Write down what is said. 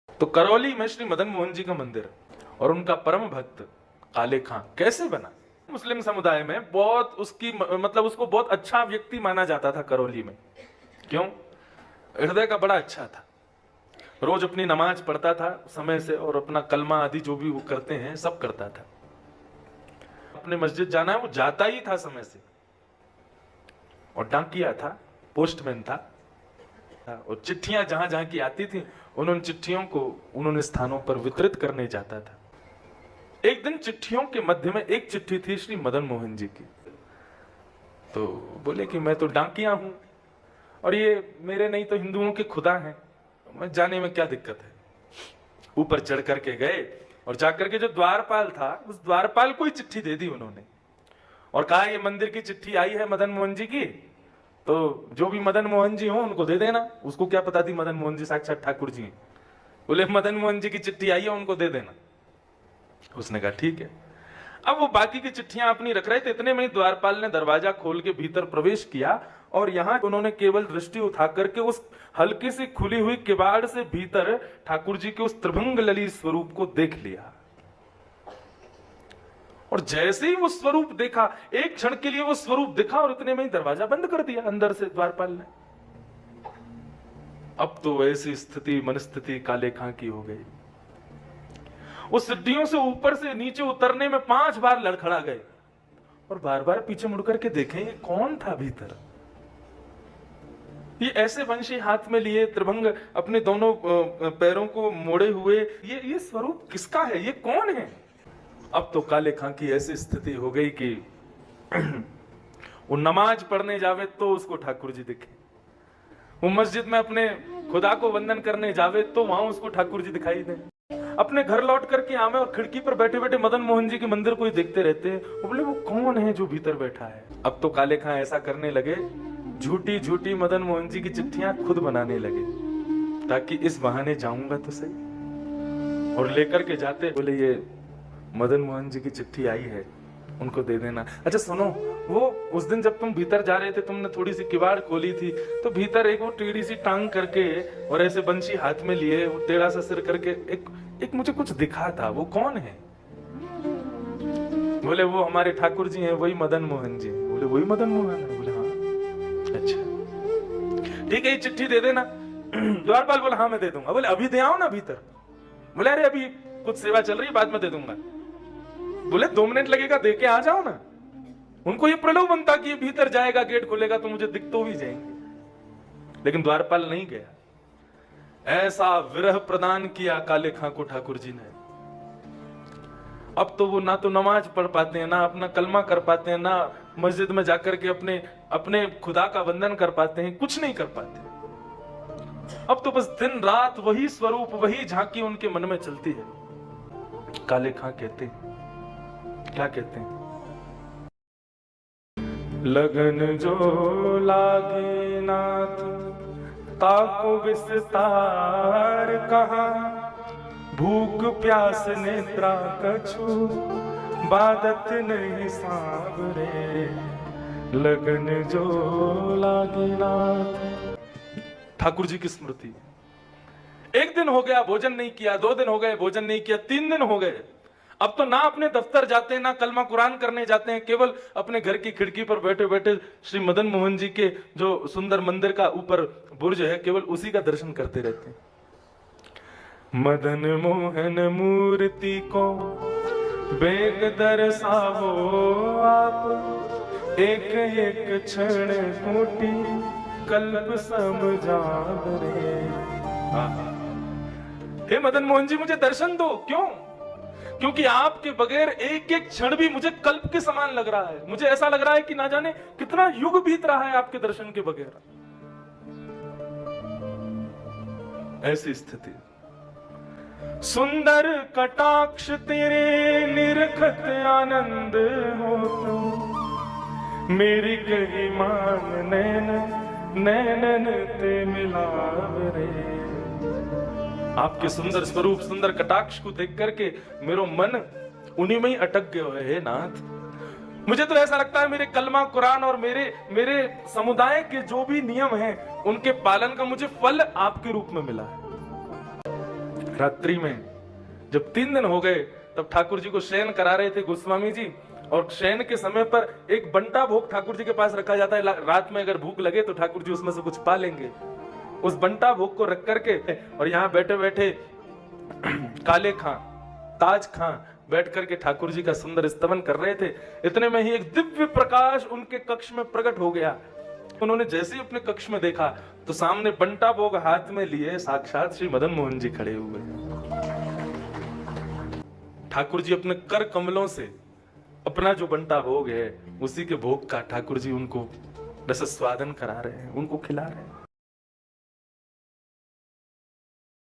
तो करौली में श्री मदन मोहन जी का मंदिर और उनका परम भक्त काले खां कैसे बना? मुस्लिम समुदाय में बहुत उसकी मतलब उसको बहुत अच्छा व्यक्ति माना जाता था करौली में। क्यों? हृदय का बड़ा अच्छा था, रोज अपनी नमाज पढ़ता था समय से और अपना कलमा आदि जो भी वो करते हैं सब करता था। अपने मस्जिद जाना है वो जाता ही था समय से, और डाकिया था, पोस्टमैन था, और चिट्ठियां जहां जहां की आती थी उन चिट्ठियों को उन्होंने स्थानों पर वितरित करने जाता था। एक दिन चिट्ठियों के मध्य में एक चिट्ठी थी श्री मदन मोहन जी की। तो बोले कि मैं तो डाकिया हूं और ये मेरे नहीं तो हिंदुओं के खुदा हैं, मैं जाने में क्या दिक्कत है। ऊपर चढ़ करके गए और जाकर के जो द्वारपाल था उस द्वारपाल को ही चिट्ठी दे दी उन्होंने और कहा ये मंदिर की चिट्ठी आई है मदन मोहन जी की, तो जो भी मदन मोहन जी हो उनको दे देना। उसको क्या पता थी मदन मोहन जी साक्षात ठाकुर जी हैं। बोले मदन मोहन जी की चिट्ठी आई है उनको दे देना। उसने कहा ठीक है। अब वो बाकी की चिट्ठियां अपनी रख रहे थे, इतने में द्वारपाल ने दरवाजा खोल के भीतर प्रवेश किया और यहां उन्होंने केवल दृष्टि उठा करके उस हल्की सी खुली हुई किवाड़ से भीतर ठाकुर जी के उस त्रिभंग ललित स्वरूप को देख लिया। और जैसे ही वो स्वरूप देखा, एक क्षण के लिए वो स्वरूप दिखा और इतने में ही दरवाजा बंद कर दिया अंदर से द्वारपाल ने। अब तो ऐसी स्थिति मनस्थिति काले खां की हो गई। उस सीढ़ियों से ऊपर से नीचे उतरने में 5 बार लड़खड़ा गए और बार बार पीछे मुड़कर के देखें ये कौन था भीतर। ये ऐसे वंशी हाथ में लिए त्रिभंग अपने दोनों पैरों को मोड़े हुए, ये स्वरूप किसका है, ये कौन है? अब तो काले खां की ऐसी स्थिति हो गई कि वो नमाज पढ़ने जावे तो उसको ठाकुर जी दिखे, वो मस्जिद में अपने खुदा को वंदन करने जावे तो वहां उसको ठाकुर जी दिखाई दे, अपने घर लौट करके आवे और खिड़की पर बैठे बैठे मदन मोहन जी के मंदिर को ही देखते रहते हैं। वो बोले वो कौन है जो भीतर बैठा है? अब तो काले खां ऐसा करने लगे, झूठी झूठी मदन मोहन जी की चिट्ठियां खुद बनाने लगे ताकि इस बहाने जाऊंगा तो सही। और लेकर के जाते, बोले ये मदन मोहन जी की चिट्ठी आई है उनको दे देना। अच्छा सुनो, वो उस दिन जब तुम भीतर जा रहे थे तुमने थोड़ी सी किवाड़ खोली थी तो भीतर एक वो टेढ़ी सी टांग करके और ऐसे बंशी हाथ में लिए वो टेढ़ा सा सिर करके एक मुझे कुछ दिखा था, वो कौन है? बोले वो हमारे ठाकुर जी हैं, वही मदन मोहन जी। बोले वही मदन मोहन है? बोले हाँ। अच्छा ठीक है, ये चिट्ठी दे देना। द्वारपाल बोला हाँ मैं दे दूंगा। बोले अभी दे आओ ना भीतर। बोले अरे अभी कुछ सेवा चल रही है बाद में दे दूंगा। बोले 2 मिनट लगेगा, दे के आ जाओ ना। उनको ये प्रलोभन था कि ये भीतर जाएगा, गेट खुलेगा तो मुझे दिख तो भी जाएंगे। लेकिन द्वारपाल नहीं गया। ऐसा विरह प्रदान किया काले खां को ठाकुर जी ने। अब तो वो ना तो नमाज पढ़ पाते हैं, ना अपना कलमा कर पाते हैं, ना मस्जिद में जाकर के अपने खुदा का वंदन कर पाते हैं, कुछ नहीं कर पाते। अब तो बस दिन रात वही स्वरूप वही झांकी उनके मन में चलती है। काले खां कहते हैं, क्या कहते हैं? लगन जो लागे नाथ ताको विस्तार कहां, भूख प्यास नेत्रा कछु बादत नहीं सांवरे। लगन जो लागे नाथ। ठाकुर जी की स्मृति। एक दिन हो गया भोजन नहीं किया, 2 दिन हो गए भोजन नहीं किया, 3 दिन हो गए। अब तो ना अपने दफ्तर जाते हैं, ना कलमा कुरान करने जाते हैं, केवल अपने घर की खिड़की पर बैठे बैठे श्री मदन मोहन जी के जो सुंदर मंदिर का ऊपर बुर्ज है केवल उसी का दर्शन करते रहते हैं। मदन मोहन मूर्ति को बेग दर्शावो आप, एक एक क्षण कोटि कल्प समझावरे। हे मदन मोहन जी मुझे दर्शन दो। क्यों? क्योंकि आपके बगैर एक एक क्षण भी मुझे कल्प के समान लग रहा है। मुझे ऐसा लग रहा है कि ना जाने कितना युग बीत रहा है आपके दर्शन के बगैर। ऐसी स्थिति। सुंदर कटाक्ष तेरे निरखत आनंद हो तो, मेरी कही मान नैन नैनन ते मिलावरे। आपके सुंदर स्वरूप सुंदर कटाक्ष को देख करके मेरो मन उन्हीं में ही अटक गया है नाथ। मुझे तो ऐसा लगता है मेरे कलमा कुरान और मेरे समुदाय के जो भी नियम हैं उनके पालन का मुझे फल आपके रूप में मिला है। रात्रि में जब 3 दिन हो गए तब ठाकुर जी को शयन करा रहे थे गोस्वामी जी, और शयन के समय पर एक बंटा भोग ठाकुर जी के पास रखा जाता है। रात में अगर भूख लगे तो ठाकुर जी उसमें से कुछ पा लेंगे। उस बंटा भोग को रख करके और यहाँ बैठे बैठे काले खां, ताज खां बैठ करके ठाकुर जी का सुंदर स्तवन कर रहे थे। इतने में ही एक दिव्य प्रकाश उनके कक्ष में प्रकट हो गया। उन्होंने जैसे ही अपने कक्ष में देखा तो सामने बंटा भोग हाथ में लिए साक्षात श्री मदन मोहन जी खड़े हुए। ठाकुर जी अपने कर कमलों से अपना जो बंटा भोग है उसी के भोग का ठाकुर जी उनको रस स्वादन करा रहे हैं, उनको खिला रहे हैं।